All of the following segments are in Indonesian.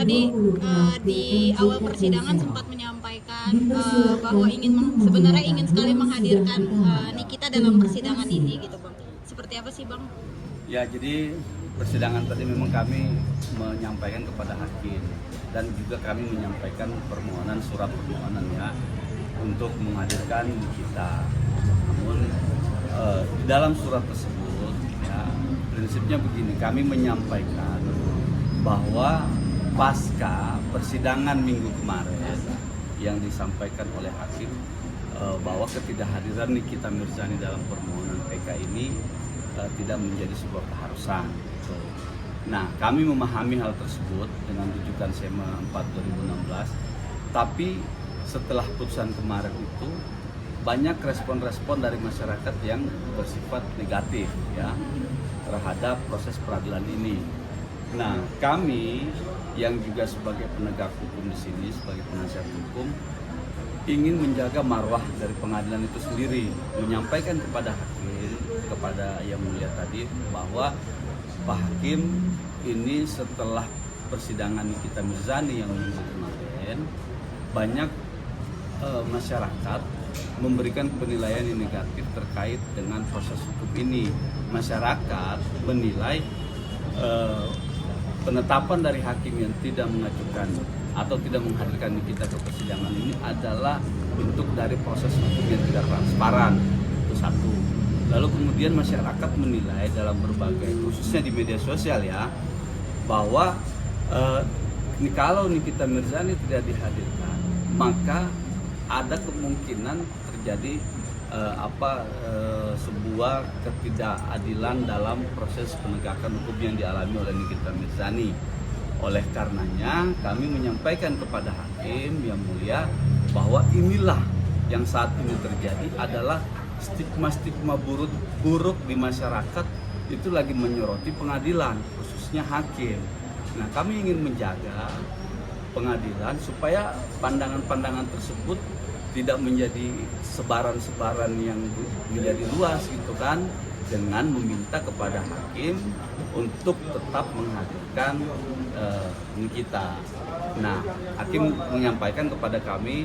tadi di awal persidangan sempat menyampaikan bahwa sebenarnya ingin sekali menghadirkan Nikita dalam persidangan ini gitu Bang. Seperti apa sih Bang? Ya, jadi persidangan tadi memang kami menyampaikan kepada hakim dan juga kami menyampaikan surat permohonan ya untuk menghadirkan Nikita. Namun di dalam surat tersebut ya prinsipnya begini, kami menyampaikan bahwa pasca persidangan minggu kemarin yang disampaikan oleh hakim bahwa ketidakhadiran Nikita Mirzani dalam permohonan PK ini tidak menjadi sebuah keharusan. Nah, kami memahami hal tersebut dengan rujukan SEMA 4 2016. Tapi setelah putusan kemarin itu banyak respon-respon dari masyarakat yang bersifat negatif ya terhadap proses peradilan ini. Nah, kami yang juga sebagai penegak hukum di sini, sebagai penasihat hukum, ingin menjaga marwah dari pengadilan itu sendiri, menyampaikan kepada hakim, kepada Yang Mulia tadi bahwa Pak Hakim ini setelah persidangan Nikita Mirzani yang minggu kemarin banyak masyarakat memberikan penilaian yang negatif terkait dengan proses hukum ini. Masyarakat menilai penetapan dari hakim yang tidak mengajukan atau tidak menghadirkan Nikita ke persidangan ini adalah bentuk dari proses hukum yang tidak transparan. Itu satu. Lalu kemudian masyarakat menilai dalam berbagai, khususnya di media sosial ya, bahwa kalau Nikita Mirzani tidak dihadirkan, maka ada kemungkinan terjadi sebuah ketidakadilan dalam proses penegakan hukum yang dialami oleh Nikita Mirzani. Oleh karenanya kami menyampaikan kepada hakim yang mulia bahwa inilah yang saat ini terjadi adalah stigma-stigma buruk di masyarakat itu lagi menyoroti pengadilan, khususnya hakim. Nah, kami ingin menjaga pengadilan supaya pandangan-pandangan tersebut tidak menjadi sebaran-sebaran yang menjadi luas gitu kan, dengan meminta kepada hakim untuk tetap menghadirkan Nikita. Nah, hakim menyampaikan kepada kami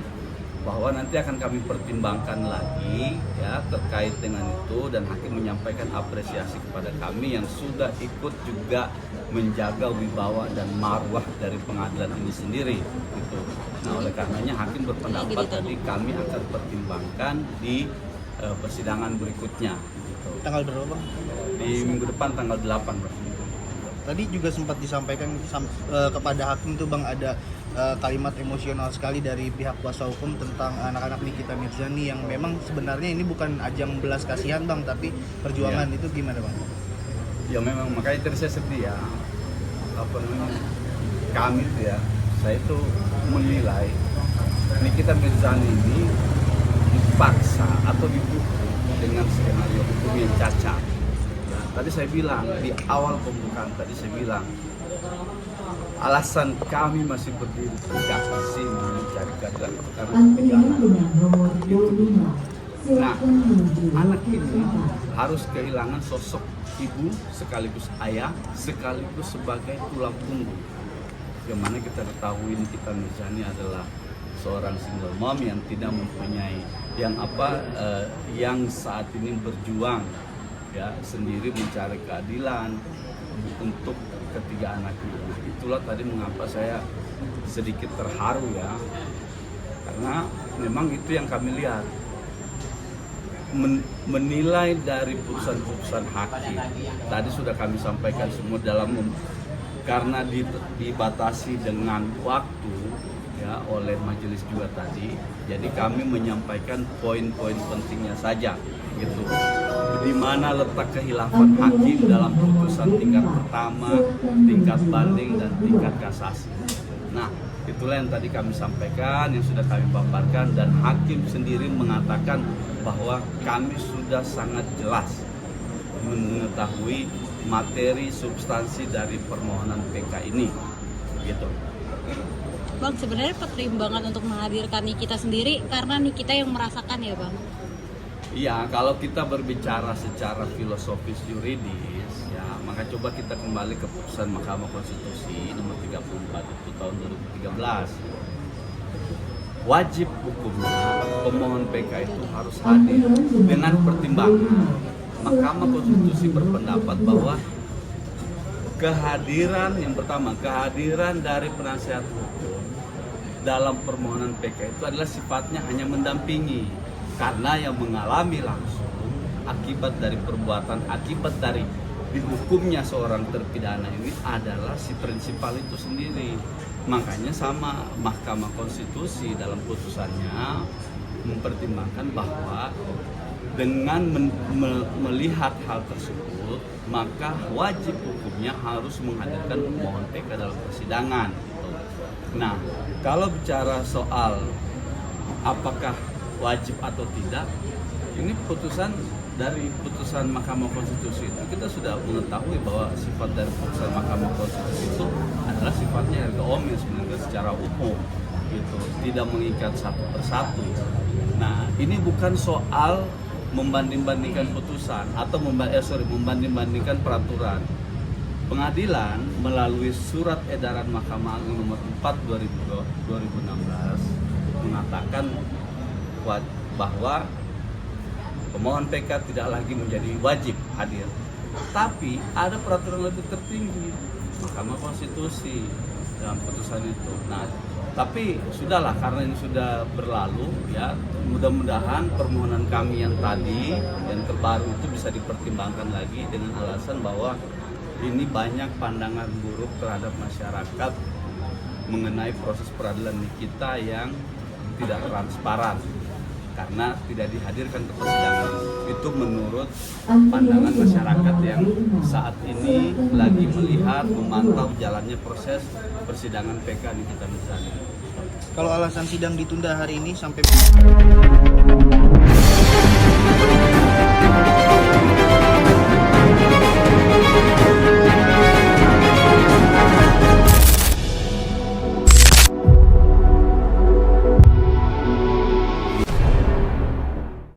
bahwa nanti akan kami pertimbangkan lagi ya terkait dengan itu, dan hakim menyampaikan apresiasi kepada kami yang sudah ikut juga menjaga wibawa dan marwah dari pengadilan ini sendiri gitu. Nah, oleh karenanya hakim berpendapat tadi kami akan pertimbangkan di persidangan berikutnya gitu. Tanggal berapa Bang? Di minggu depan tanggal 8 Bang. Tadi juga sempat disampaikan kepada hakim tuh Bang, ada kalimat emosional sekali dari pihak kuasa hukum tentang anak-anak Nikita Mirzani yang memang sebenarnya ini bukan ajang belas kasihan Bang, tapi perjuangan itu gimana Bang? Ya memang makanya tadi saya sedih ya, kami tuh ya, saya itu menilai Nikita Mirzani ini dipaksa atau dipukul dengan skenario hukum yang cacat. Nah, tadi saya bilang di awal pembukaan tadi saya bilang alasan kami masih berdiri tegak di sini mencari keadilan karena ketegangan. Nah, anak ini harus kehilangan sosok ibu sekaligus ayah sekaligus sebagai tulang punggung. Yang mana kita ketahui Nikita Mirzani adalah seorang single mom yang tidak mempunyai yang saat ini berjuang ya sendiri mencari keadilan untuk ketiga anak itu. Itulah tadi mengapa saya sedikit terharu ya, karena memang itu yang kami lihat, menilai dari putusan-putusan hakim. Tadi sudah kami sampaikan semua karena dibatasi dengan waktu ya oleh majelis juga tadi. Jadi kami menyampaikan poin-poin pentingnya saja gitu. Di mana letak khilafan hakim dalam putusan tingkat pertama, tingkat banding dan tingkat kasasi. Nah, itulah yang tadi kami sampaikan, yang sudah kami paparkan, dan hakim sendiri mengatakan bahwa kami sudah sangat jelas mengetahui materi substansi dari permohonan PK ini gitu. Bang, sebenarnya pertimbangan untuk menghadirkan Nikita sendiri karena Nikita yang merasakan ya Bang? Iya, kalau kita berbicara secara filosofis yuridis ya, Maka coba kita kembali ke putusan Mahkamah Konstitusi nomor 34 itu tahun 2013. Wajib hukumnya pemohon PK itu harus hadir dengan pertimbangan. Mahkamah Konstitusi berpendapat bahwa yang pertama kehadiran dari penasihat hukum dalam permohonan PK itu adalah sifatnya hanya mendampingi, karena yang mengalami langsung akibat dari perbuatan, akibat dari dihukumnya seorang terpidana ini adalah si prinsipal itu sendiri. Makanya sama Mahkamah Konstitusi dalam putusannya mempertimbangkan bahwa dengan melihat hal tersebut, maka wajib hukumnya harus menghadirkan pemohon PK dalam persidangan. Nah, kalau bicara soal apakah wajib atau tidak, ini putusan dari putusan Mahkamah Konstitusi itu kita sudah mengetahui bahwa sifat dari putusan Mahkamah Konstitusi itu adalah sifatnya erga omnes, menentukan secara umum, gitu, tidak mengikat satu persatu. Nah, ini bukan soal membanding-bandingkan putusan atau membanding-bandingkan peraturan. Pengadilan melalui surat edaran Mahkamah Agung nomor 4 2016 mengatakan bahwa pemohon PK tidak lagi menjadi wajib hadir. Tapi ada peraturan lebih tertinggi, Mahkamah Konstitusi dalam putusan itu. Nah, tapi sudahlah, karena ini sudah berlalu ya, mudah-mudahan permohonan kami yang tadi yang terbaru itu bisa dipertimbangkan lagi dengan alasan bahwa ini banyak pandangan buruk terhadap masyarakat mengenai proses peradilan di kita yang tidak transparan karena tidak dihadirkan ke persidangan. Itu menurut pandangan masyarakat yang saat ini lagi melihat, memantau jalannya proses persidangan PK di kita misalnya. Kalau alasan sidang ditunda hari ini sampai